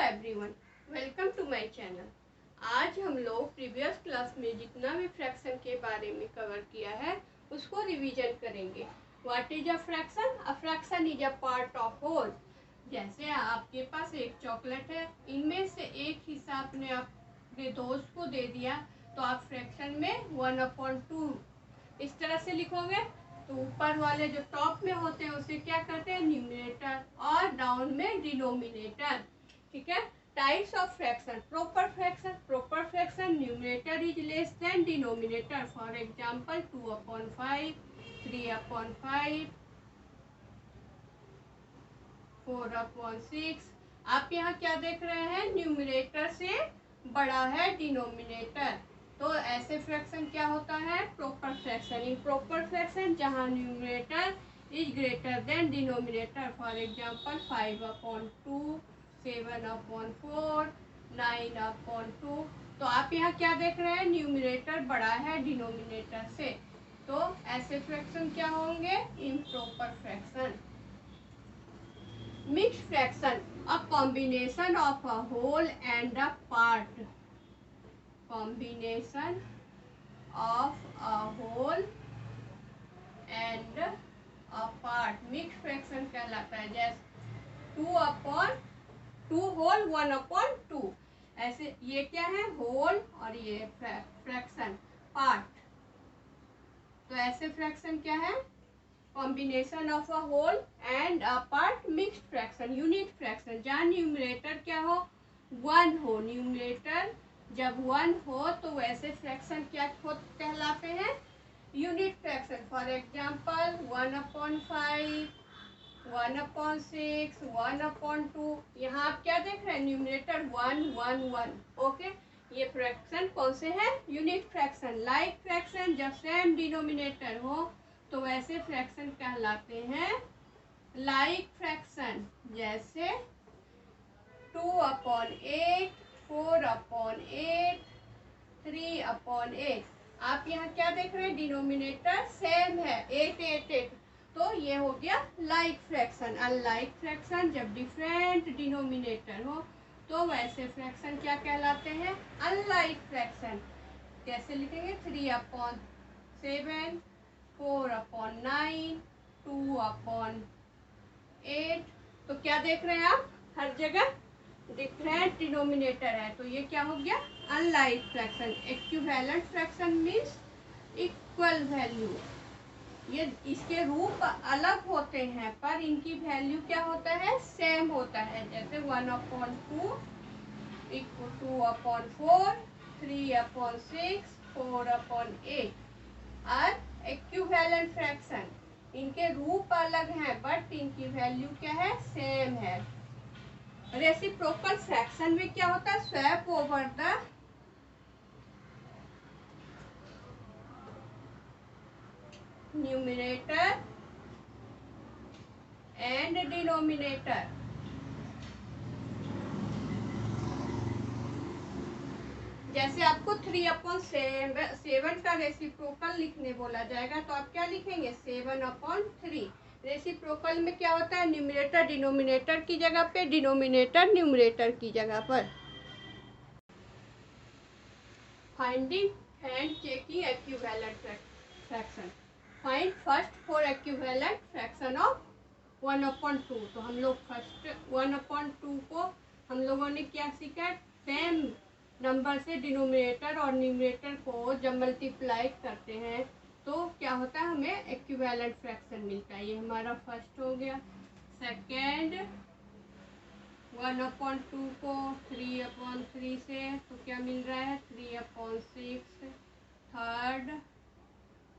Everyone, welcome to my channel. आज हम लोग प्रीवियस क्लास में जितना भी फ्रैक्शन के बारे में कवर किया है उसको रिवीजन करेंगे। What is a fraction? A fraction is a part of whole. जैसे आपके पास एक चॉकलेट है, इनमें से एक हिस्सा आपने अपने दोस्त को दे दिया तो आप फ्रैक्शन में 1/2 इस तरह से लिखोगे। तो ऊपर वाले जो टॉप में होते हैं उसे क्या करते हैं? न्यूमरेटर, और डाउन में डिनोमिनेटर। ठीक है। Types of fraction. Proper fraction numerator is less than denominator. For example 2/5, 3/5, 4/6। आप यहाँ क्या देख रहे हैं? न्यूमरेटर से बड़ा है डिनोमिनेटर। तो ऐसे फ्रैक्शन क्या होता है? Proper fraction. Improper fraction जहाँ numerator is greater than denominator. For example 5/2, 7/4, 9/2। तो आप यहाँ क्या देख रहे हैं? न्यूमरेटर बड़ा है डिनोमिनेटर से। तो ऐसे फ्रैक्शन क्या होंगे? Improper fraction. Mixed fraction, a combination of a whole and a part. Combination of a whole and a part mix fraction कहलाता है। जैसे 2/2 होल 1/2। ऐसे ये क्या है? होल, और ये फ्रैक्शन पार्ट। तो ऐसे फ्रैक्शन क्या है? Combination of a whole and a part mixed fraction. Unit fraction जहाँ न्यूमरेटर क्या हो? 1 हो। न्यूमरेटर जब 1 हो तो वैसे फ्रैक्शन क्या कहलाते हैं? Unit fraction. For example 1/5, 1/6, 1/2। यहाँ आप क्या देख रहे हैं? न्यूमरेटर 1 1 1। ओके, ये फ्रैक्शन कौन से हैं? Unit fraction. लाइक फ्रैक्शन जब सेम डिनोमिनेटर हो तो वैसे फ्रैक्शन कहलाते हैं लाइक फ्रैक्शन। जैसे 2/8, 4/8, 3/8। आप यहाँ क्या देख रहे हैं? डिनोमिनेटर सेम है, 8 8 8। तो ये हो गया लाइक फ्रैक्शन। अनलाइक फ्रैक्शन जब डिफरेंट डिनोमिनेटर हो तो वैसे फ्रैक्शन क्या कहलाते हैं? Unlike fraction. कैसे लिखेंगे? 3/7, 4/9, 2/8। तो क्या देख रहे हैं आप? हर जगह डिफरेंट डिनोमिनेटर है, तो ये क्या हो गया? Unlike fraction. Equivalent fraction means equal value. ये इसके रूप अलग होते हैं पर इनकी वैल्यू क्या होता है? सेम होता है। जैसे 1/2 इक्वल 2/4, 3/6, 4/8 और इक्विवेलेंट फ्रैक्शन। इनके रूप अलग हैं बट इनकी वैल्यू क्या है? सेम है। रेसिप्रोकल फ्रैक्शन में क्या होता है? Swap over the numerator and denominator. जैसे आपको 3/7 का रेसिप्रोकल लिखने बोला जाएगा तो आप क्या लिखेंगे? 7/3। रेसिप्रोकल में क्या होता है? न्यूमरेटर डिनोमिनेटर की जगह पे, डिनोमिनेटर न्यूमरेटर की जगह पर। Finding and checking equivalent fraction. Find first for equivalent fraction of 1/2। तो हम लोग फर्स्ट 1/2 को हम लोगों ने क्या सीखा? सेम नंबर से डिनोमिनेटर और न्यूमरेटर को जब मल्टीप्लाई करते हैं तो क्या होता है? हमें इक्विवेलेंट फ्रैक्शन मिलता है। ये हमारा फर्स्ट हो गया। सेकेंड 1/2 को 3/3 से तो क्या मिल रहा है? 3/6। थर्ड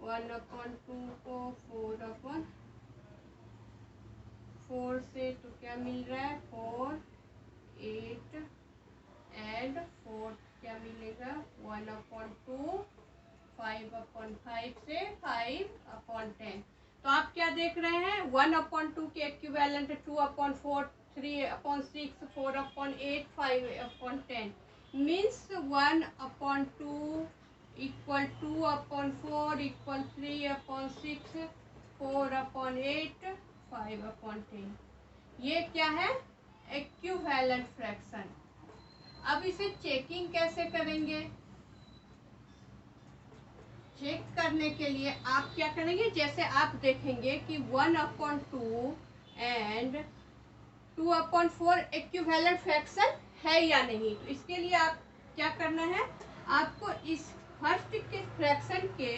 1/2 को 4/4 से तो क्या मिल रहा है? 4, 8 एंड 4 क्या मिलेगा? 1/2, 5/5 से 5/10। तो आप क्या देख रहे हैं? 1/2 के इक्विवेलेंट 2/4, 3/6, 4/8, 5/10 मीन्स 1/2 इक्वल 2/4 इक्वल 3/6, 4/8, 5/10। ये क्या है? Equivalent fraction. अब इसे चेकिंग कैसे करेंगे? चेक करने के लिए आप क्या करेंगे, जैसे आप देखेंगे कि 1/2 एंड 2/4 इक्विवेलेंट फ्रैक्शन है या नहीं। तो इसके लिए आप क्या करना है, आपको इस फर्स्ट के फ्रैक्शन के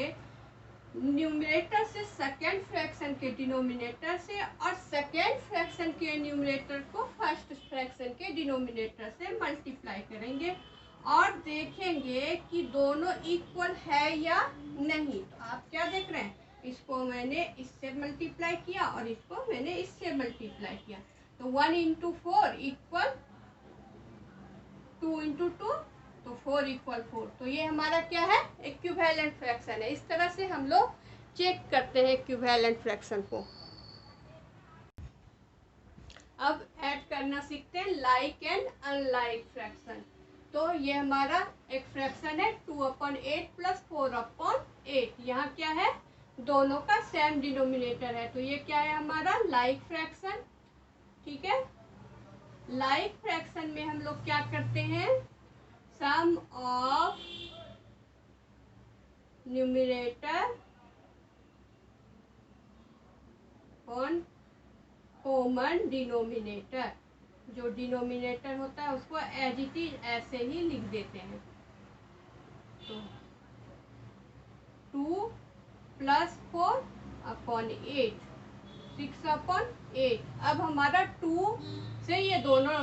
न्यूमरेटर से सेकेंड फ्रैक्शन के डिनोमिनेटर से और सेकेंड फ्रैक्शन के न्यूमरेटर को फर्स्ट फ्रैक्शन के डिनोमिनेटर से मल्टीप्लाई करेंगे और देखेंगे कि दोनों इक्वल है या नहीं। तो आप क्या देख रहे हैं, इसको मैंने इससे मल्टीप्लाई किया और इसको मैंने इससे मल्टीप्लाई किया। तो 1 × 4 इक्वल 2 × 2, तो 4 = 4। तो ये हमारा क्या है, इक्विवेलेंट फ्रैक्शन है। इस तरह से हम लोग चेक करते हैं इक्विवेलेंट फ्रैक्शन को। अब ऐड करना सीखते हैं लाइक एंड अनलाइक फ्रैक्शन। तो ये हमारा एक फ्रैक्शन है 2/8 + 4/8। यहाँ क्या है, दोनों का सेम डिनोमिनेटर है, तो ये क्या है हमारा लाइक फ्रैक्शन। ठीक है, लाइक फ्रैक्शन में हम लोग क्या करते हैं, sum of numerator on common denominator. जो डिनोमिनेटर होता है उसको एज इट इज ऐसे ही लिख देते हैं। तो 2 + 4/8 6/8। अब हमारा 2 से ये दोनों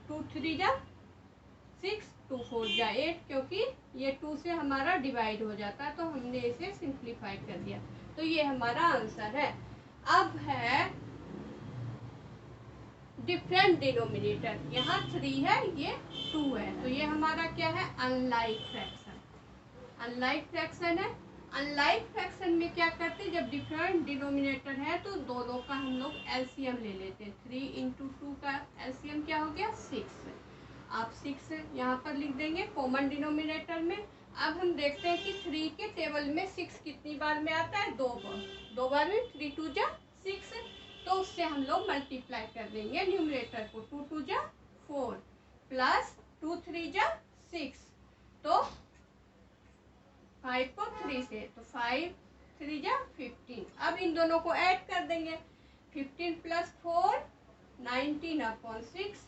2 3 जा 6, 2 4 जा 8, क्योंकि ये 2 से हमारा डिवाइड हो जाता है, तो हमने इसे सिंप्लीफाई कर दिया। तो ये हमारा आंसर है। अब है डिफरेंट डिनोमिनेटर, यहाँ 3 है, ये 2 है, तो ये हमारा क्या है, अनलाइक फ्रैक्शन। अनलाइक फ्रैक्शन है। अनलाइक फ्रैक्शन में क्या करते हैं, जब डिफरेंट डिनोमिनेटर है तो दोनों का हम लोग एलसीएम ले लेते हैं। 3 × 2 का एलसीएम क्या हो गया, 6। आप 6 यहाँ पर लिख देंगे कॉमन डिनोमिनेटर में। अब हम देखते हैं कि 3 के टेबल में 6 कितनी बार में आता है, 2 बार। 2 बार में 3 × 2 = 6, तो उससे हम लोग मल्टीप्लाई कर देंगे न्यूमरेटर को। 2 × 2 = 4 + 2 × 3 = 6, तो 5 को 3 से, तो 5 × 3 = 15। अब इन दोनों को ऐड कर देंगे, 15 + 4 19/6।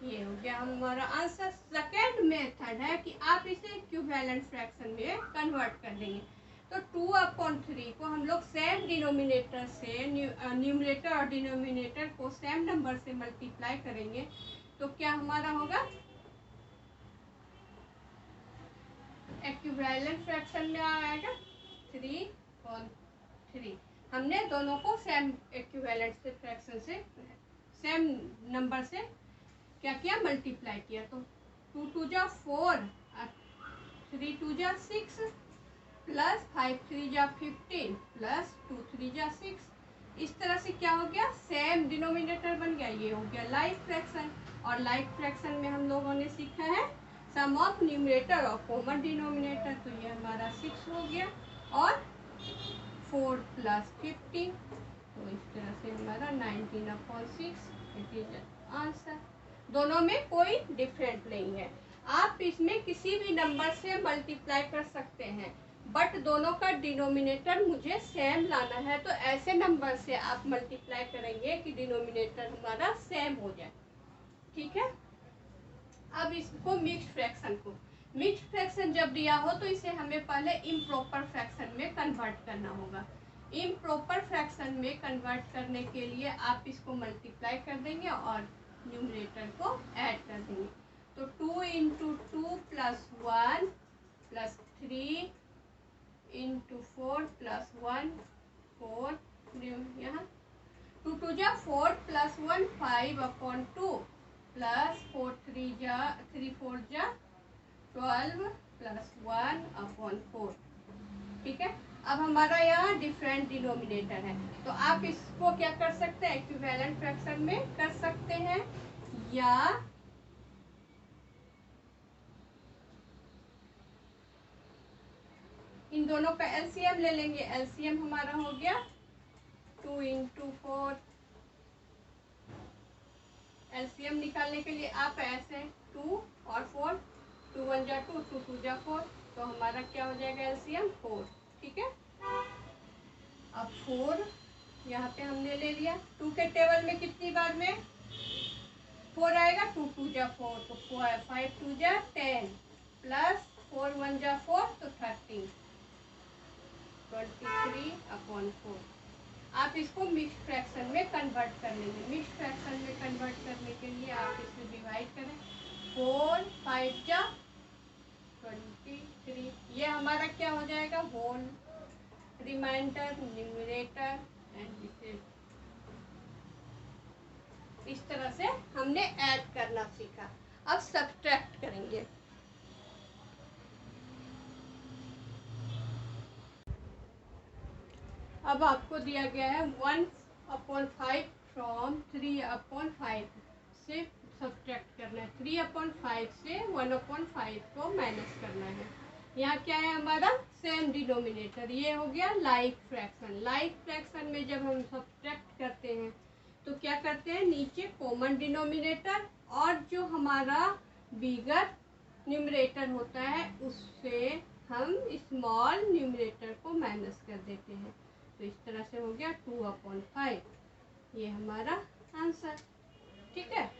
ये हो गया हमारा आंसर। सेकेंड मेथड है कि आप इसे इक्विवेलेंट फ्रैक्शन में कन्वर्ट कर देंगे। तो 2/3 को हम लोग सेम डिनोमिनेटर से, न्यूमरेटर और डिनोमिनेटर को सेम नंबर से मल्टीप्लाई करेंगे, तो क्या हमारा होगा, इक्विवेलेंट फ्रैक्शन में आएगा 3/3। हमने दोनों को सेम इक्विवेलेंट से फ्रैक्शन से सेम नंबर से क्या किया, मल्टीप्लाई किया। तो 2 × 2 = 4 3 × 2 = 6 + 5 × 3 = 15 + 2 × 3 = 6। इस तरह से क्या हो गया, सेम डिनोमिनेटर बन गया। ये हो गया लाइक फ्रैक्शन। और लाइक फ्रैक्शन में हम लोगों ने सीखा है सम ऑफ न्यूमरेटर और कॉमन डिनोमिनेटर। तो ये हमारा 6 हो गया और 4 + 15, तो इस तरह से हमारा 19/6 इट इज आंसर। दोनों में कोई डिफरेंट नहीं है। आप इसमें किसी भी नंबर से मल्टीप्लाई कर सकते हैं, बट दोनों का डिनोमिनेटर मुझे सेम लाना है, तो ऐसे नंबर से आप मल्टीप्लाई करेंगे कि डिनोमिनेटर हमारा सेम हो जाए। ठीक है, अब इसको मिक्स्ड फ्रैक्शन जब दिया हो तो इसे हमें पहले इम्प्रॉपर फ्रैक्शन में कन्वर्ट करना होगा। इम्प्रॉपर फ्रैक्शन में कन्वर्ट करने के लिए आप इसको मल्टीप्लाई कर देंगे और न्यूमरेटर को ऐड कर देंगे। तो 2 × 2 + 1 + 3 × 4 + 1 4, यहाँ 2 × 2 = 4 + 1 5/2 + 4 × 3 = 3 4 = 12 + 1/4। ठीक है, अब हमारा यहाँ डिफरेंट डिनोमिनेटर है, तो आप इसको क्या कर सकते हैं, इक्विवेलेंट फ्रैक्शन में कर सकते हैं, या इन दोनों का एलसीएम ले लेंगे। एलसीएम हमारा हो गया 2 × 4 एलसीएम निकालने के लिए आप ऐसे 2 और 4, 2 1 जा 2, 2 2 जा 4, तो हमारा क्या हो जाएगा एलसीएम 4। ठीक है, अब 4 यहाँ पे हमने ले लिया। 2 के टेबल में कितनी बार में 4 आएगा, 2 2 जा 4, तो 5 2 जा 10 प्लस 4 1 जा 4, तो 30, 23/4। आप इसको मिक्स फ्रैक्शन में कन्वर्ट कर लेंगे। मिक्स फ्रैक्शन में कन्वर्ट करने के लिए आप इसे डिवाइड करें। 4 5 जा 23, ये हमारा क्या हो जाएगा होल रिमाइंडर न्यूमरेटर एंड इस तरह से हमने ऐड करना सीखा। अब सब्ट्रैक्ट करेंगे। अब आपको दिया गया है 1/5 फ्रॉम 3/5 से सब्ट्रैक्ट करना है। 3/5 से 1/5 को माइनस करना है। यहाँ क्या है हमारा सेम डिनोमिनेटर, ये हो गया लाइक फ्रैक्शन। लाइक फ्रैक्शन में जब हम सब्ट्रैक्ट करते हैं तो क्या करते हैं, नीचे कॉमन डिनोमिनेटर और जो हमारा बिगर न्यूमरेटर होता है उससे हम स्मॉल न्यूमरेटर को माइनस कर देते हैं। तो इस तरह से हो गया 2/5, ये हमारा आंसर। ठीक है,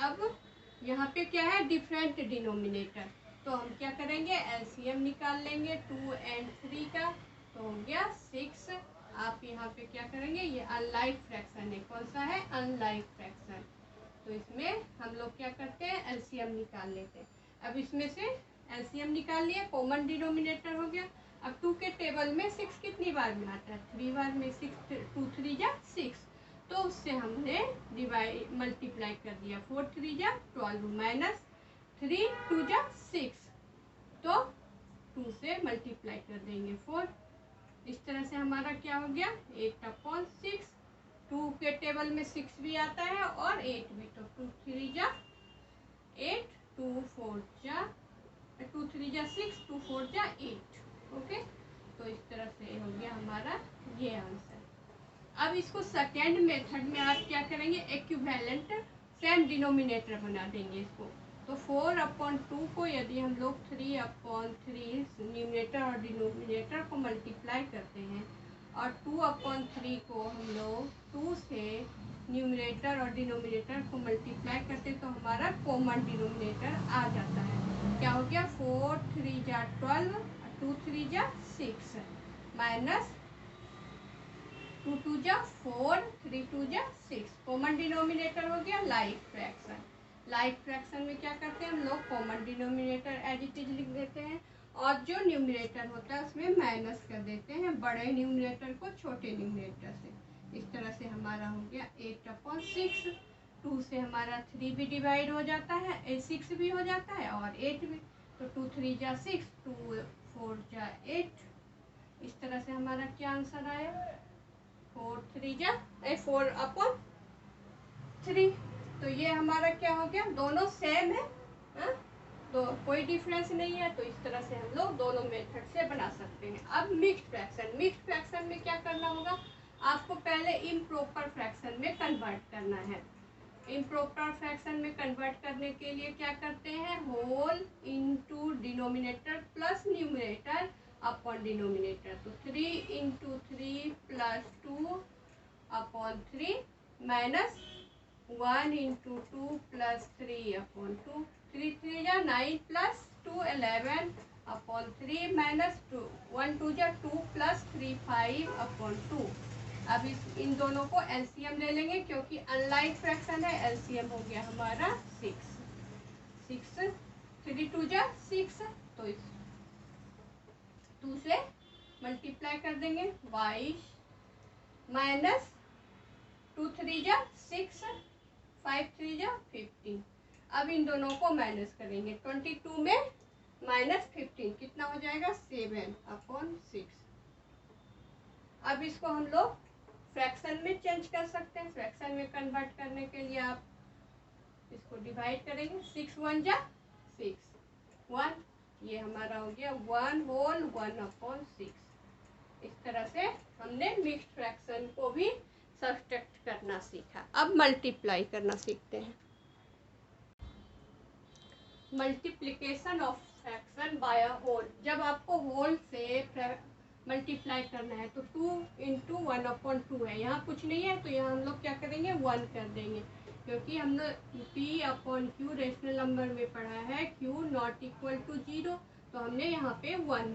अब यहाँ पे क्या है डिफरेंट डिनोमिनेटर, तो हम क्या करेंगे एलसीएम निकाल लेंगे 2 और 3 का, तो हो गया 6। आप यहाँ पे क्या करेंगे, ये अनलाइक फ्रैक्शन है। कौन सा है, अनलाइक फ्रैक्शन। तो इसमें हम लोग क्या करते हैं एलसीएम निकाल लेते हैं। अब इसमें से एलसीएम निकाल लिए, कॉमन डिनोमिनेटर हो गया। अब 2 के टेबल में 6 कितनी बार में आता है, 3 बार में। 6 2 3 जा 6, तो उससे हमने डिवाइड मल्टीप्लाई कर दिया। 4 3 जा 12 माइनस 3 2 जा 6, तो 2 से मल्टीप्लाई कर देंगे 4। इस तरह से हमारा क्या हो गया 8/6। 2 के टेबल में 6 भी आता है और 8 भी, तो 2 3 जा 8, 2 4 जा 2 3 जा 6, 2 4 जा 8। ओके, तो इस तरह से हो गया हमारा ये आंसर। अब इसको सेकेंड मेथड में आप क्या करेंगे, इक्विवेलेंट सेम डिनोमिनेटर बना देंगे इसको। तो 4/2 को यदि हम लोग 3/3 न्यूमरेटर और डिनोमिनेटर को मल्टीप्लाई करते हैं और 2/3 को हम लोग 2 से न्यूमरेटर और डिनोमिनेटर को मल्टीप्लाई करते हैं, तो हमारा कॉमन डिनोमिनेटर आ जाता है। क्या हो गया 4 3 जा 12, 2 3 जा 6 माइनस 2 2 जा 4, 3 2 जा 6। कॉमन डिनोमिनेटर हो गया लाइक फ्रैक्शन। लाइक फ्रैक्शन में क्या करते हैं हम लोग common denominator as it is लिख देते हैं और जो न्यूमरेटर होता है उसमें माइनस कर देते हैं बड़े न्यूमरेटर को छोटे न्यूमरेटर से। इस तरह से हमारा हो गया 8/6। 2 से हमारा 3 भी डिवाइड हो जाता है, 6 भी हो जाता है और 8 भी, तो 2 3 जा 6, 2 4 जा 8। इस तरह से हमारा क्या आंसर आया 4/3। तो ये हमारा क्या हो गया, दोनों सेम है, तो कोई डिफरेंस नहीं है। तो इस तरह से हम लोग दोनों मेथड से बना सकते हैं। अब मिक्स्ड फ्रैक्शन, मिक्स्ड फ्रैक्शन में क्या करना होगा, आपको पहले इम्प्रॉपर फ्रैक्शन में कन्वर्ट करना है। इम्प्रॉपर फ्रैक्शन में कन्वर्ट करने के लिए क्या करते हैं, whole into denominator plus numerator upon denominator. तो 3 × 3 + 2/3 माइनस 1 × 2 + 3/2। 3 3 जा 9 + 2 11/3 माइनस 1 2 जा 2 + 3 5/2। अब इन दोनों को एलसीएम ले लेंगे क्योंकि अनलाइक फ्रैक्शन है। एलसीएम हो गया हमारा 6। 3 2 जा 6, तो इस 2 से मल्टीप्लाई कर देंगे 22 माइनस 2 3 जा 6, 5 3 जा 15। अब इन दोनों को माइनस करेंगे। 22 में -15 कितना हो जाएगा 7/6। अब इसको हम लोग फ्रैक्शन में चेंज कर सकते हैं। फ्रैक्शन में कन्वर्ट करने के लिए आप इसको डिवाइड करेंगे। 6 1 जा 6, 1, ये हमारा हो गया 1 होल 1/6। इस तरह से हमने मिक्स्ड फ्रैक्शन को भी सब्ट्रैक्ट करना सीखा। अब मल्टीप्लाई करना सीखते हैं। Multiplication of fraction by a whole. जब आपको होल से मल्टीप्लाई करना है तो 2 इंटू 1/2 है, यहाँ कुछ नहीं है तो यहाँ हम लोग क्या करेंगे 1 कर देंगे, क्योंकि हम लोग P/Q रेशनल नंबर में पढ़ा है Q नॉट इक्वल टू 0, तो हमने यहाँ पे 1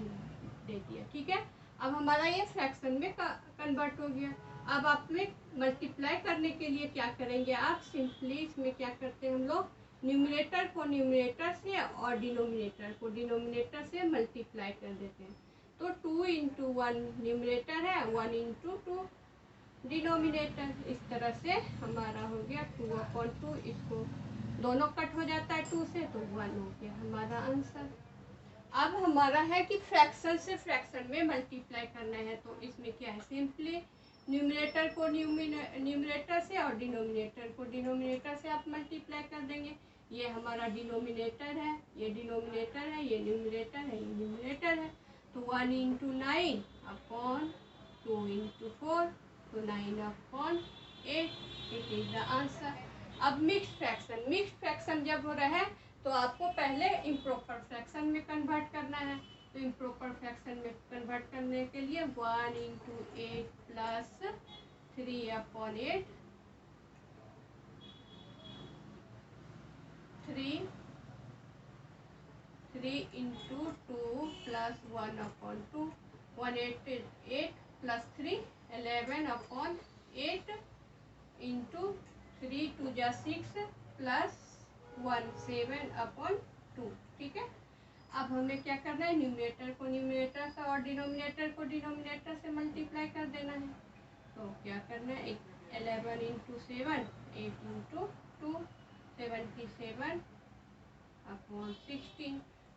दे दिया। ठीक है, अब हमारा ये फ्रैक्शन में कन्वर्ट हो गया। अब आप में मल्टीप्लाई करने के लिए क्या करेंगे, आप सिंपली इसमें क्या करते हैं हम लोग, न्यूमरेटर को न्यूमरेटर से और डिनोमिनेटर को डिनोमिनेटर से मल्टीप्लाई कर देते हैं। तो 2 इंटू 1 न्यूमरेटर है, 1 इंटू 2 डिनोमिनेटर। इस तरह से हमारा हो गया 2/2। इसको दोनों कट हो जाता है 2 से, तो 1 हो गया हमारा आंसर। अब हमारा है कि फ्रैक्शन से फ्रैक्शन में मल्टीप्लाई करना है, तो इसमें क्या है, सिंपली न्यूमरेटर को न्यूमरेटर से और डिनोमिनेटर को डिनोमिनेटर से आप मल्टीप्लाई कर देंगे। ये हमारा डिनोमिनेटर है, ये डिनोमिनेटर है, ये न्यूमरेटर है, ये न्यूमरेटर है। तो 1 इंटू 9 अपॉन 2 इंटू 4, तो 9/8 इट इज द आंसर। अब मिक्स्ड फ्रैक्शन जब हो रहा है तो आपको पहले इम्प्रॉपर फ्रैक्शन में कन्वर्ट करना है। तो इम्प्रॉपर फ्रैक्शन में कन्वर्ट करने के लिए 1 into 8 plus 3/8, 3 into 2 plus 1/2, 1/8 plus 3 11/8 into 3 2 जा 6 प्लस 1 7/2। ठीक है, अब हमें क्या करना है, न्यूमरेटर को न्यूमरेटर से और डिनोमिनेटर को डिनोमिनेटर से मल्टीप्लाई कर देना है। तो क्या करना है, 11 इंटू 7 8 इंटू 2 77/16।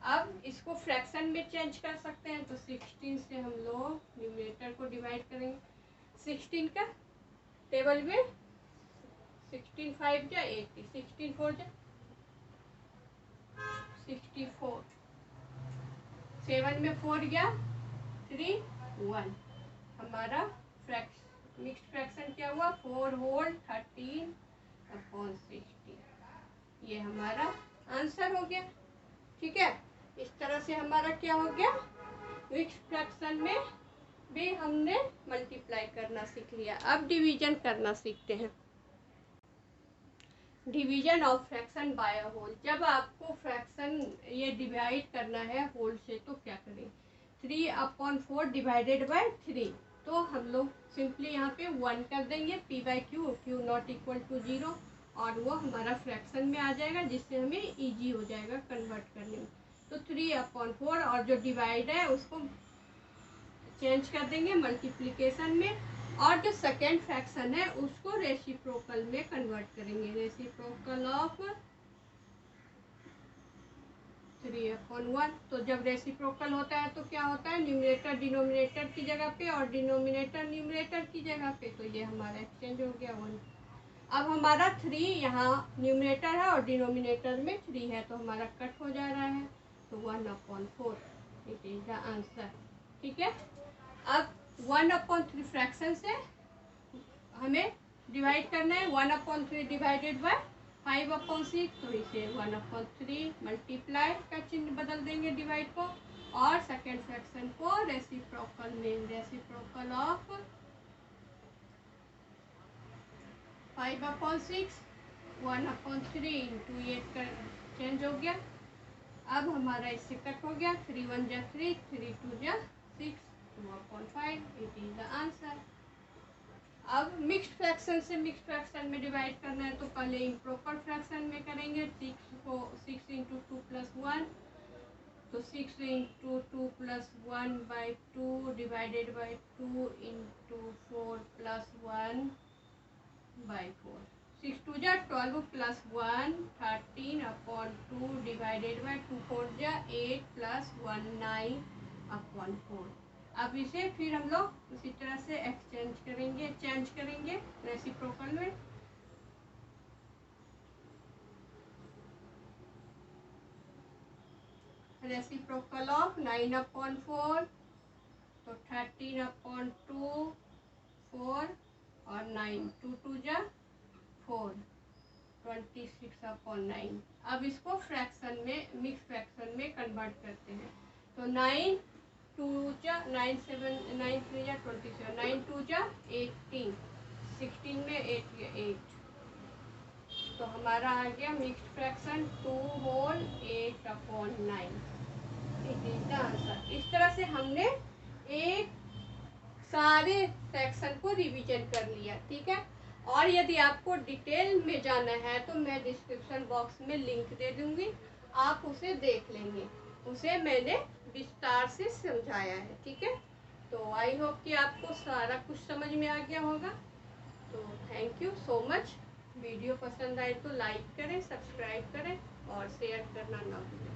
अब इसको फ्रैक्शन में चेंज कर सकते हैं, तो 16 से हम लोग न्यूमरेटर को डिवाइड करेंगे। 16 का टेबल में 16 5 जा 80, 16 4 जा 64, 7 में 4 गया 3 1। हमारा मिक्स्ड फ्रैक्शन क्या हुआ, 4 होल 13/16। ये हमारा आंसर हो गया। ठीक है, इस तरह से हमारा क्या हो गया, मिक्स्ड फ्रैक्शन में भी हमने मल्टीप्लाई करना सीख लिया। अब डिवीजन करना सीखते हैं। Division of fraction by a whole. जब आपको फ्रैक्शन ये डिवाइड करना है होल से तो क्या करें, 3/4 डिवाइडेड बाय 3। तो हम लोग सिंपली यहाँ पे 1 कर देंगे, P/Q Q not equal to 0, और वो हमारा फ्रैक्शन में आ जाएगा, जिससे हमें इजी हो जाएगा कन्वर्ट करने में। तो 3/4 और जो डिवाइड है उसको चेंज कर देंगे मल्टीप्लिकेशन में, और जो सेकेंड फ्रैक्शन है उसको रेसिप्रोकल में कन्वर्ट करेंगे। Reciprocal of 3/1। तो जब रेसिप्रोकल होता है तो क्या होता है, न्यूमरेटर डिनोमिनेटर की जगह पे और डिनोमिनेटर न्यूमरेटर की जगह पे, तो ये हमारा एक्सचेंज हो गया 1। अब हमारा 3 यहाँ न्यूमरेटर है और डिनोमिनेटर में 3 है, तो हमारा कट हो जा रहा है, तो 1/4 इट इज द आंसर। ठीक है, अब 1/3 फ्रैक्शन से हमें डिवाइड करना है, 1/3 डिवाइडेड बाय 5/6, तो इसे 1/3 मल्टीप्लाई का चिन्ह बदल देंगे डिवाइड को, और सेकेंड फ्रैक्शन को रेसिप्रोकल में, रेसिप्रोकल ऑफ 5/6 1/3 इंटू 8 का चेंज हो गया। अब हमारा इससे कट हो गया, 3 1 जा 3, 3 2 जा 6, 2/5 इट इज द आंसर। अब मिक्स्ड फ्रैक्शन से मिक्स्ड फ्रैक्शन में डिवाइड करना है, तो पहले इम्प्रॉपर फ्रैक्शन में करेंगे। 6 इंटू 2 प्लस 1, तो 6 into 2 plus 1/2 divided by 2 into 4 plus 1/4। 6 2 जा 12 प्लस 1 13/2 डिवाइडेड बाई 2 4 जा 8 प्लस 1 9/4। अब इसे फिर हम लोग उसी तरह से चेंज करेंगे रेसिप्रोकल में। रेसिप्रोकल ऑफ 9/4, तो 13/2 4 और 9, 2 2 जा 4, 26/9। अब इसको फ्रैक्शन में, मिक्स फ्रैक्शन में कन्वर्ट करते हैं। तो 9 2 जा 9 7 9 3 जा 27, 9 2 जा 18, 16 में 8 या 8। तो हमारा आ गया mixed fraction 2 whole 8/9। It is the answer. इस तरह से हमने एक सारे फ्रैक्शन को रिवीजन कर लिया, ठीक है। और यदि आपको डिटेल में जाना है तो मैं डिस्क्रिप्शन बॉक्स में लिंक दे दूंगी, आप उसे देख लेंगे। उसे मैंने विस्तार से समझाया है, ठीक है। तो आई होप कि आपको सारा कुछ समझ में आ गया होगा। तो thank you so much. Video पसंद आए तो लाइक करें, सब्सक्राइब करें और शेयर करना ना भूलें।